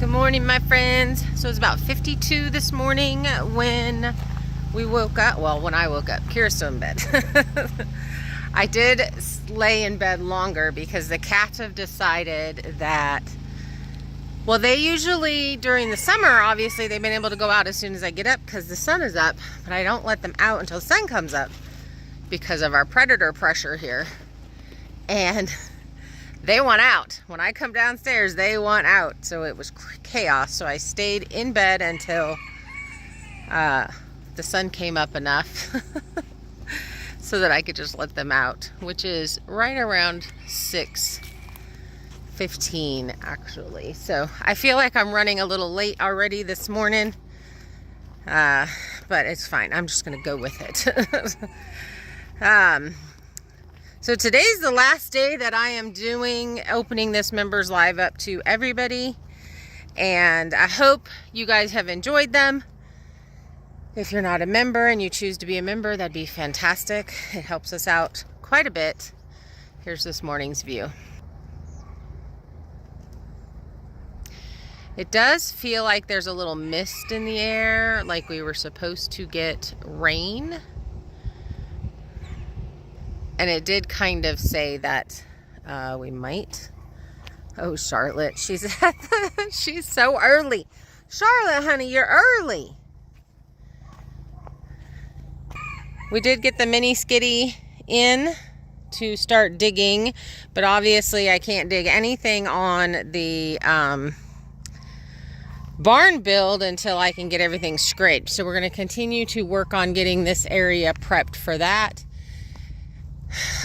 Good morning, my friends. So it's about 52 this morning when we woke up. Well, when I woke up, Kira's still in bed. I did lay in bed longer because the cats have decided that, well, they usually during the summer, obviously they've been able to go out as soon as I get up because the sun is up, but I don't let them out until the sun comes up because of our predator pressure here. And they want out. When I come downstairs, they want out. So it was chaos. So I stayed in bed until the sun came up enough so that I could just let them out, which is right around 6:15 actually. So I feel like I'm running a little late already this morning, but it's fine. I'm just gonna go with it. So today's the last day that I am opening this members live up to everybody, and I hope you guys have enjoyed them. If you're not a member and you choose to be a member, that'd be fantastic. It helps us out quite a bit. Here's this morning's view. It does feel like there's a little mist in the air, like we were supposed to get rain. And it did kind of say that we might. Oh, Charlotte, she's she's so early. Charlotte, honey, you're early. We did get the mini skiddy in to start digging, but obviously I can't dig anything on the barn build until I can get everything scraped. So we're going to continue to work on getting this area prepped for that,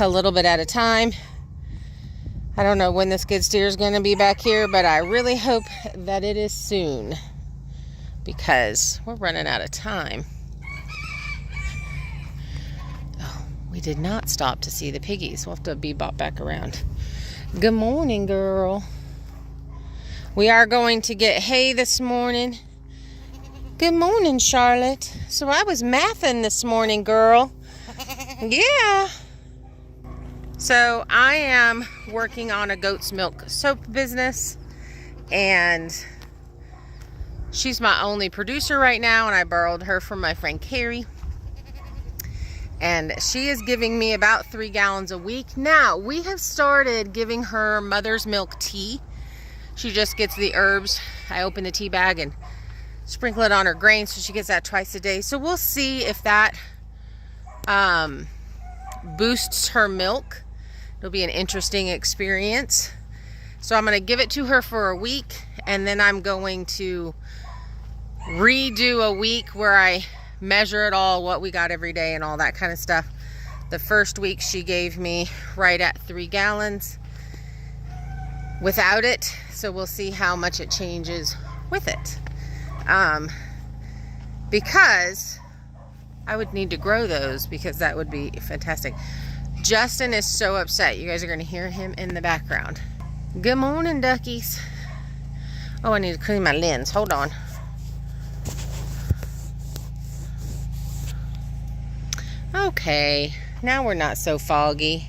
a little bit at a time. I don't know when the skid steer is going to be back here, but I really hope that it is soon because we're running out of time. Oh, we did not stop to see the piggies. We'll have to bebop back around. Good morning, girl. We are going to get hay this morning. Good morning, Charlotte. So I was mathing this morning, girl. Yeah. So I am working on a goat's milk soap business, and she's my only producer right now, and I borrowed her from my friend Carrie, and she is giving me about 3 gallons a week. Now we have started giving her mother's milk tea. She just gets the herbs. I open the tea bag and sprinkle it on her grain, so she gets that twice a day. So we'll see if that boosts her milk. It'll be an interesting experience. So I'm going to give it to her for a week, and then I'm going to redo a week where I measure it all, what we got every day and all that kind of stuff. The first week she gave me right at 3 gallons without it. So we'll see how much it changes with it. Because I would need to grow those, because that would be fantastic. Justin is so upset. You guys are going to hear him in the background. Good morning, duckies. Oh, I need to clean my lens. Hold on. Okay, now we're not so foggy.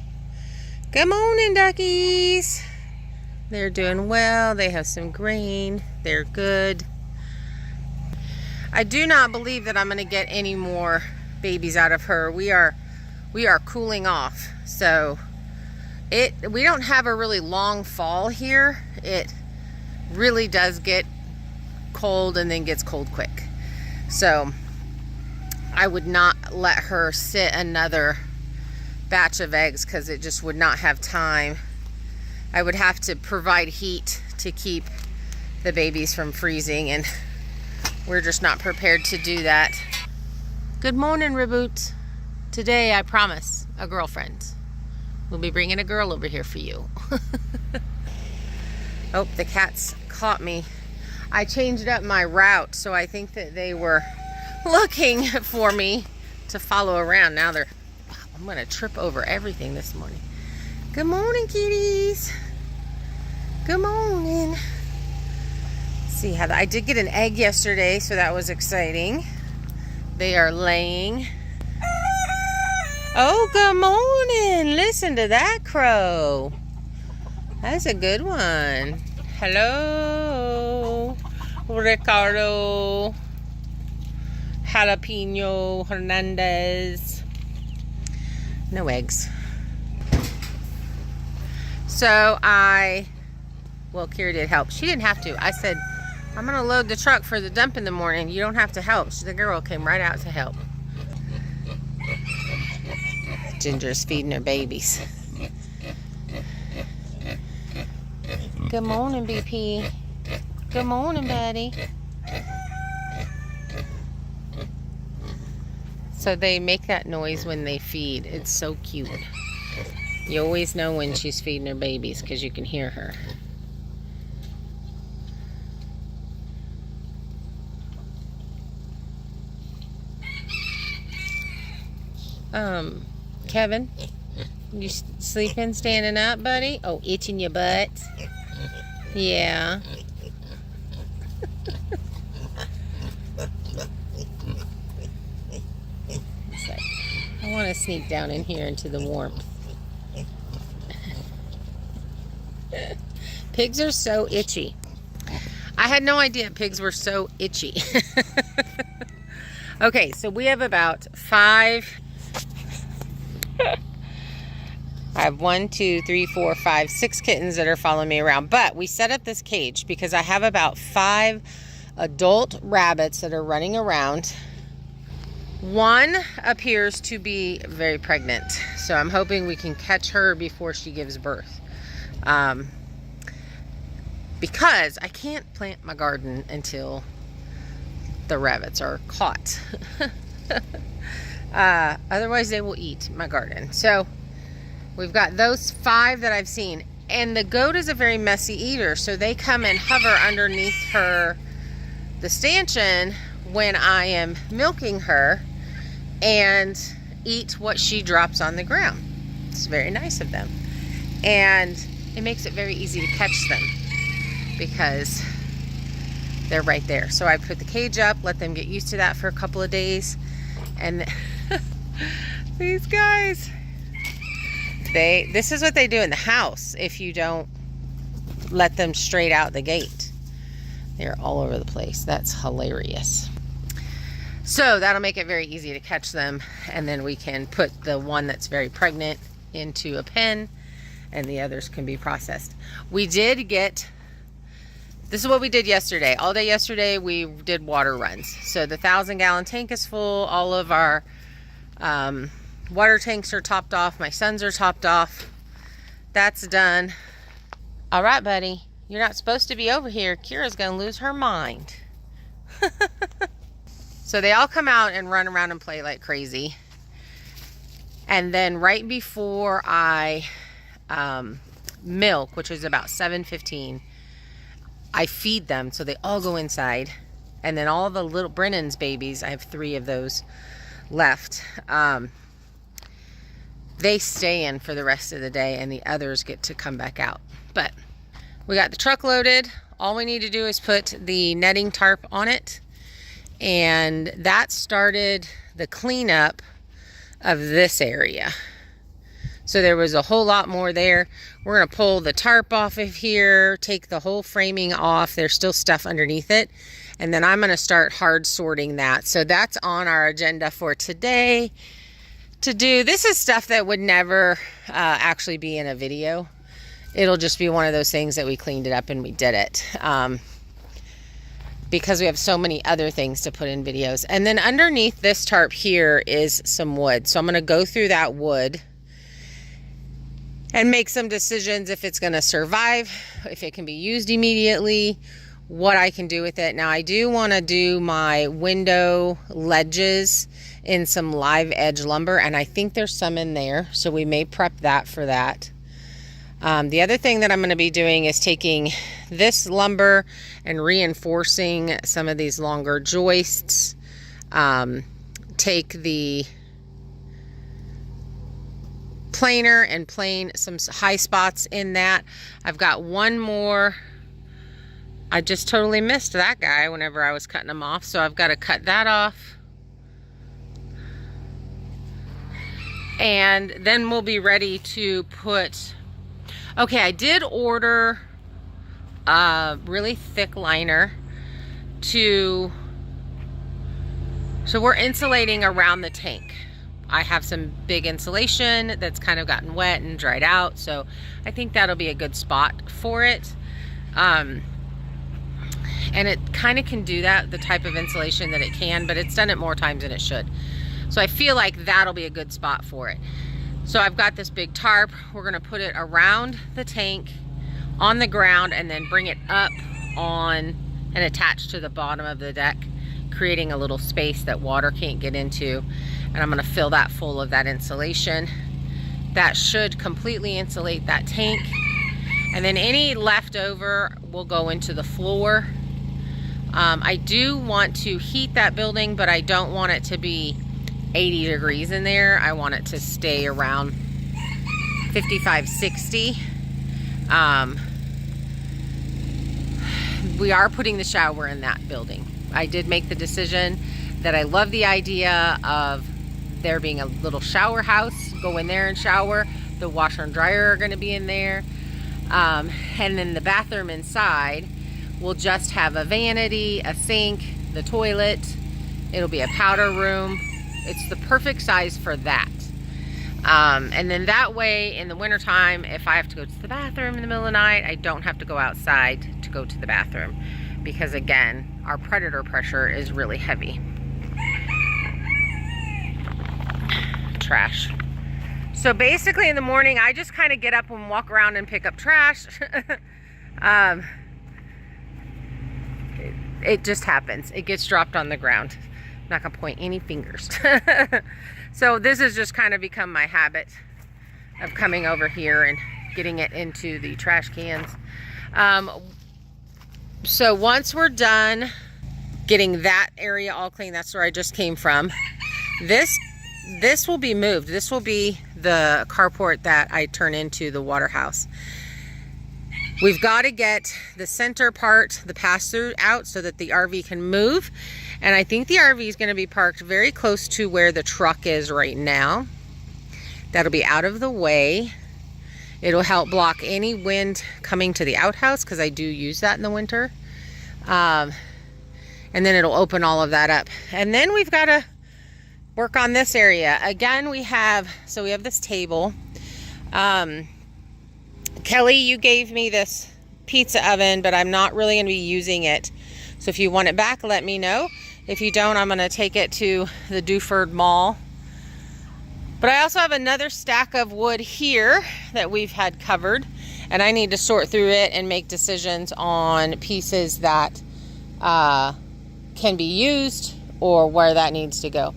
Good morning, duckies. They're doing well. They have some grain. They're good. I do not believe that I'm going to get any more babies out of her. We are cooling off, so we don't have a really long fall here. It really does get cold and then gets cold quick. So I would not let her sit another batch of eggs because it just would not have time. I would have to provide heat to keep the babies from freezing, and we're just not prepared to do that. Good morning, Reboot. Today, I promise, a girlfriend. We'll be bringing a girl over here for you. Oh, the cats caught me. I changed up my route, so I think that they were looking for me to follow around. Now I'm gonna trip over everything this morning. Good morning, kitties. Good morning. See how I did get an egg yesterday, so that was exciting. They are laying. Oh, good morning. Listen to that crow. That's a good one. Hello. Ricardo, Jalapeno Hernandez. No eggs. So well, Kira did help. She didn't have to. I said, I'm going to load the truck for the dump in the morning. You don't have to help. The girl came right out to help. Ginger's feeding her babies. Good morning, BP. Good morning, buddy. So they make that noise when they feed. It's so cute. You always know when she's feeding her babies because you can hear her. Kevin, you sleeping, standing up, buddy? Oh, itching your butt? Yeah. I want to sneak down in here into the warmth. Pigs are so itchy. I had no idea pigs were so itchy. Okay, so we have about 5. I have 1, 2, 3, 4, 5, 6 kittens that are following me around. But we set up this cage because I have about 5 adult rabbits that are running around. One appears to be very pregnant, so I'm hoping we can catch her before she gives birth. Because I can't plant my garden until the rabbits are caught. Otherwise they will eat my garden. So we've got those 5 that I've seen, and the goat is a very messy eater, so they come and hover underneath the stanchion when I am milking her and eat what she drops on the ground. It's very nice of them, and it makes it very easy to catch them because they're right there. So I put the cage up, let them get used to that for a couple of days, and these guys, this is what they do in the house if you don't let them straight out the gate. They're all over the place. That's hilarious. So that'll make it very easy to catch them, and then we can put the one that's very pregnant into a pen and the others can be processed. This is what we did yesterday. All day yesterday we did water runs. So the 1,000-gallon tank is full. All of our water tanks are topped off. My sons are topped off. That's done. All right, buddy. You're not supposed to be over here. Kira's gonna lose her mind. So they all come out and run around and play like crazy. And then right before I milk, which is about 7:15, I feed them, so they all go inside. And then all the little Brennan's babies, I have 3 of those left, they stay in for the rest of the day, and the others get to come back out. But we got the truck loaded. All we need to do is put the netting tarp on it, and that started the cleanup of this area. So there was a whole lot more there. We're going to pull the tarp off of here, take the whole framing off. There's still stuff underneath it. And then I'm going to start hard sorting that. So that's on our agenda for today to do. This is stuff that would never actually be in a video. It'll just be one of those things that we cleaned it up and we did it. Because we have so many other things to put in videos. And then underneath this tarp here is some wood. So I'm going to go through that wood and make some decisions if it's going to survive, if it can be used immediately, what I can do with it. Now I do want to do my window ledges in some live edge lumber, and I think there's some in there, so we may prep that for that. The other thing that I'm going to be doing is taking this lumber and reinforcing some of these longer joists. Take the planer and plane some high spots in that. I've got one more. I just totally missed that guy whenever I was cutting him off, so I've got to cut that off. And then we'll be ready to put... Okay, I did order a really thick liner so we're insulating around the tank. I have some big insulation that's kind of gotten wet and dried out, so I think that'll be a good spot for it. And it kind of can do that, the type of insulation that it can, but it's done it more times than it should. So I feel like that'll be a good spot for it. So I've got this big tarp. We're gonna put it around the tank on the ground and then bring it up on and attach to the bottom of the deck, creating a little space that water can't get into. And I'm gonna fill that full of that insulation. That should completely insulate that tank. And then any leftover will go into the floor. I do want to heat that building, but I don't want it to be 80 degrees in there. I want it to stay around 55, 60. We are putting the shower in that building. I did make the decision that I love the idea of there being a little shower house. Go in there and shower. The washer and dryer are going to be in there. And then the bathroom inside will just have a vanity, a sink, the toilet. It'll be a powder room. It's the perfect size for that. And then that way in the wintertime, if I have to go to the bathroom in the middle of the night, I don't have to go outside to go to the bathroom. Because again, our predator pressure is really heavy. Trash. So basically in the morning, I just kind of get up and walk around and pick up trash. It just happens. It gets dropped on the ground. I'm not gonna point any fingers. So this has just kind of become my habit of coming over here and getting it into the trash cans. So once we're done getting that area all clean, that's where I just came from. This will be moved. This will be the carport that I turn into the water house. We've got to get the center part, the pass-through out so that the RV can move. And I think the RV is going to be parked very close to where the truck is right now. That'll be out of the way. It'll help block any wind coming to the outhouse because I do use that in the winter. And then it'll open all of that up. And then we've got to work on this area. Again, we have this table. Kelly, you gave me this pizza oven, but I'm not really going to be using it. So if you want it back, let me know. If you don't, I'm going to take it to the Duford Mall. But I also have another stack of wood here that we've had covered, and I need to sort through it and make decisions on pieces that can be used or where that needs to go.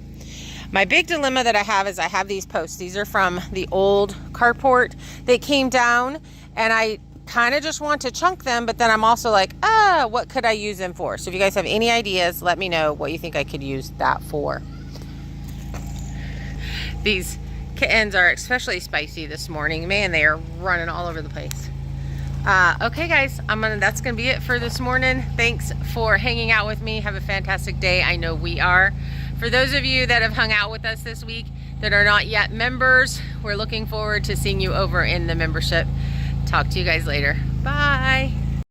My big dilemma that I have is I have these posts. These are from the old carport. They came down and I kind of just want to chunk them, but then I'm also like, what could I use them for? So if you guys have any ideas, let me know what you think I could use that for. These kittens are especially spicy this morning. Man, they are running all over the place. Okay guys, that's gonna be it for this morning. Thanks for hanging out with me. Have a fantastic day. I know we are. For those of you that have hung out with us this week that are not yet members, we're looking forward to seeing you over in the membership. Talk to you guys later. Bye.